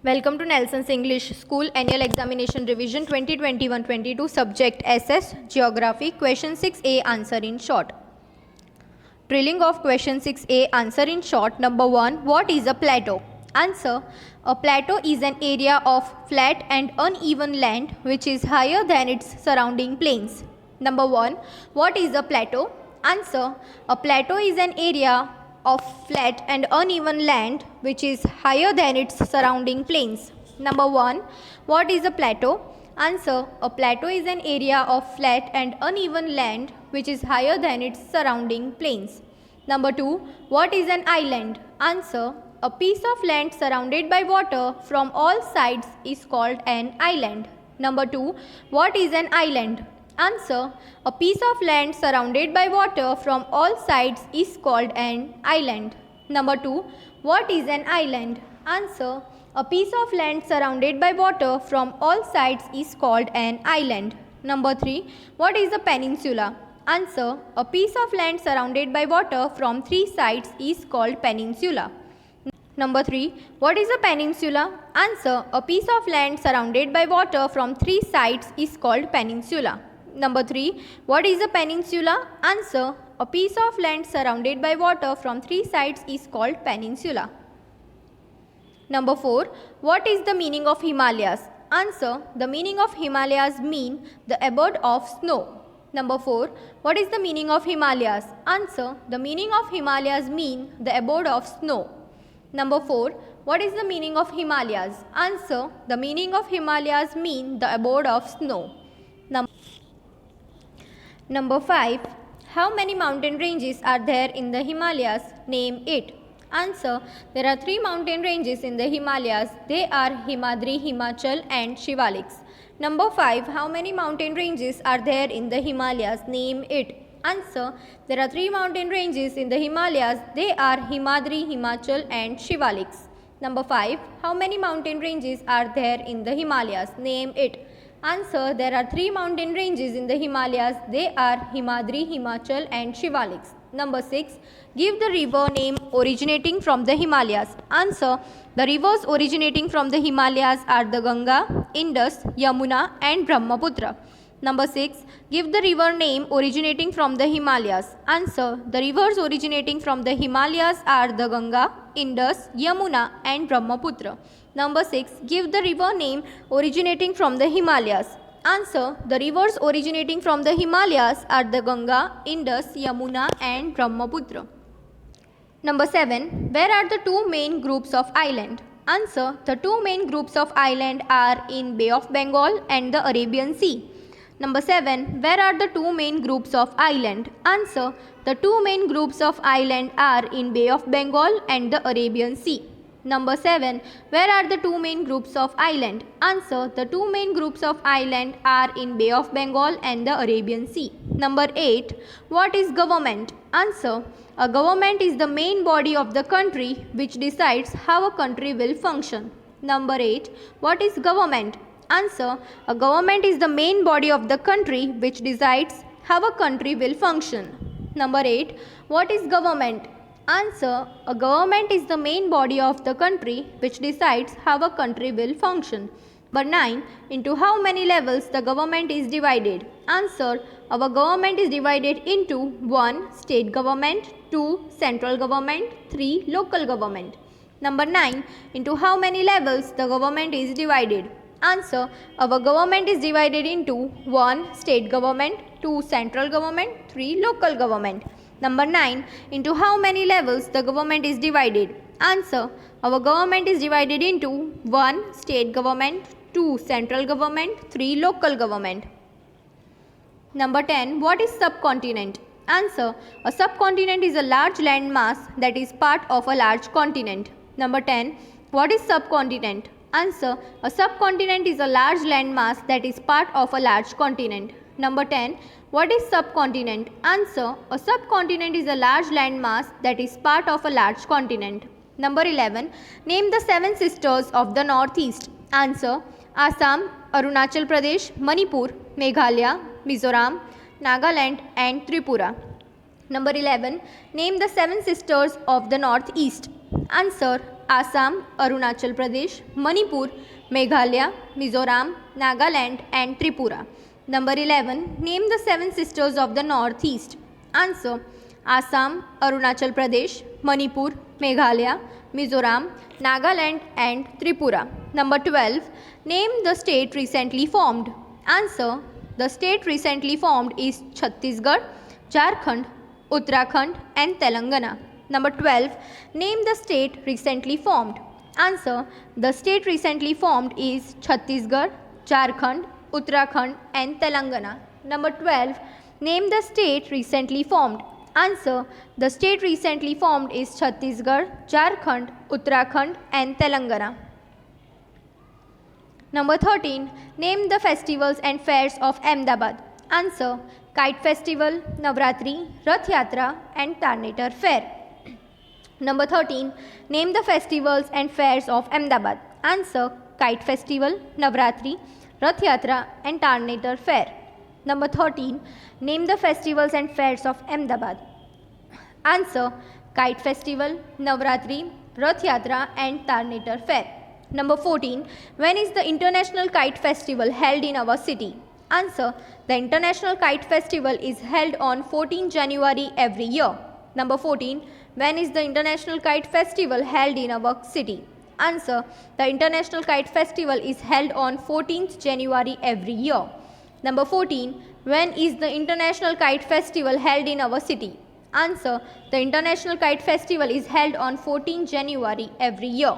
Welcome to Nelson's English School Annual Examination Revision 2021-22 Subject SS Geography Question 6A Answer in short. Drilling of question 6A Answer in short. Number 1. What is a plateau? Answer. A plateau is an area of flat and uneven land which is higher than its surrounding plains. Number 1. What is a plateau? Answer. A plateau is an area of flat and uneven land which is higher than its surrounding plains. Number 1. What is a plateau? Answer. A plateau is an area of flat and uneven land which is higher than its surrounding plains. Number 2. What is an island? Answer. A piece of land surrounded by water from all sides is called an island. Number 2. What is an island? Answer. A piece of land surrounded by water from all sides is called an island. Number 2. What is an island? Answer. A piece of land surrounded by water from all sides is called an island. Number 3. What is a peninsula? Answer. A piece of land surrounded by water from three sides is called peninsula. Number 3. What is a peninsula? Answer. A piece of land surrounded by water from three sides is called peninsula. Number 3. What is a peninsula? Answer. A piece of land surrounded by water from three sides is called peninsula. Number 4. What is the meaning of Himalayas? Answer. The meaning of Himalayas mean the abode of snow. Number 4. What is the meaning of Himalayas? Answer. The meaning of Himalayas mean the abode of snow. Number 4. What is the meaning of Himalayas? Answer. The meaning of Himalayas mean the abode of snow. Number 5. How many mountain ranges are there in the Himalayas? Name it. Answer. There are 3 mountain ranges in the Himalayas. They are Himadri, Himachal and Shivaliks. Number 5. How many mountain ranges are there in the Himalayas? Name it. Answer. There are 3 mountain ranges in the Himalayas. They are Himadri, Himachal and Shivaliks. Number 5. How many mountain ranges are there in the Himalayas? Name it. Answer. There are 3 mountain ranges in the Himalayas. They are Himadri, Himachal and Shivaliks. Number 6. Give the river name originating from the Himalayas. Answer. The rivers originating from the Himalayas are the Ganga, Indus, Yamuna and Brahmaputra. Number 6. Give the river name originating from the Himalayas. Answer. The rivers originating from the Himalayas are the Ganga, Indus, Yamuna and Brahmaputra. Number 6. Give the river name originating from the Himalayas. Answer. The rivers originating from the Himalayas are the Ganga, Indus, Yamuna and Brahmaputra. Number 7. Where are the 2 main groups of island? Answer. The 2 main groups of island are in Bay of Bengal and the Arabian Sea. Number 7. Where are the 2 main groups of island? Answer. The 2 main groups of island are in Bay of Bengal and the Arabian Sea. Number 7. Where are the 2 main groups of island? Answer. The 2 main groups of island are in Bay of Bengal and the Arabian Sea. Number 8. What is government? Answer. A government is the main body of the country which decides how a country will function. Number 8. What is government? Answer. A government is the main body of the country which decides how a country will function. Number 8. What is government? Answer. A government is the main body of the country which decides how a country will function. Number 9. Into how many levels the government is divided? Answer. Our government is divided into 1. State government, 2. Central government, 3. Local government. Number 9. Into how many levels the government is divided? Answer. Our government is divided into 1. State government, 2. Central government, 3. Local government. Number 9. Into how many levels the government is divided? Answer. Our government is divided into 1. State government, 2. Central government, 3. Local government. Number 10. What is subcontinent? Answer. A subcontinent is a large land mass that is part of a large continent. Number 10. What is subcontinent? Answer. A subcontinent is a large land mass that is part of a large continent. Number 10. What is subcontinent? Answer. A subcontinent is a large land mass that is part of a large continent. Number 11. Name the 7 sisters of the Northeast. Answer. Assam, Arunachal Pradesh, Manipur, Meghalaya, Mizoram, Nagaland and Tripura. Number 11. Name the 7 sisters of the Northeast. Answer. Assam, Arunachal Pradesh, Manipur, Meghalaya, Mizoram, Nagaland and Tripura. Number 11. Name the 7 sisters of the Northeast. Answer. Assam, Arunachal Pradesh, Manipur, Meghalaya, Mizoram, Nagaland and Tripura. Number 12. Name the state recently formed. Answer. The state recently formed is Chhattisgarh, Jharkhand, Uttarakhand and Telangana. Number 12. Name the state recently formed. Answer. The state recently formed is Chhattisgarh, Jharkhand, Uttarakhand and Telangana. Number 12. Name the state recently formed. Answer. The state recently formed is Chhattisgarh, Jharkhand, Uttarakhand and Telangana. Number 13. Name the festivals and fairs of Ahmedabad. Answer. Kite Festival, Navratri, Rath Yatra and Tarnetar Fair. Number 13. Name the festivals and fairs of Ahmedabad. Answer. Kite Festival, Navratri, Rath Yatra and Tarnetar Fair. Number 13. Name the festivals and fairs of Ahmedabad. Answer. Kite Festival, Navratri, Rath Yatra and Tarnetar Fair. Number 14. When is the International Kite Festival held in our city? Answer. The International Kite Festival is held on 14 January every year. Number 14. When is the International Kite Festival held in our city? Answer. The International Kite Festival is held on 14th January every year. Number 14. When is the International Kite Festival held in our city? Answer. The International Kite Festival is held on 14 January every year.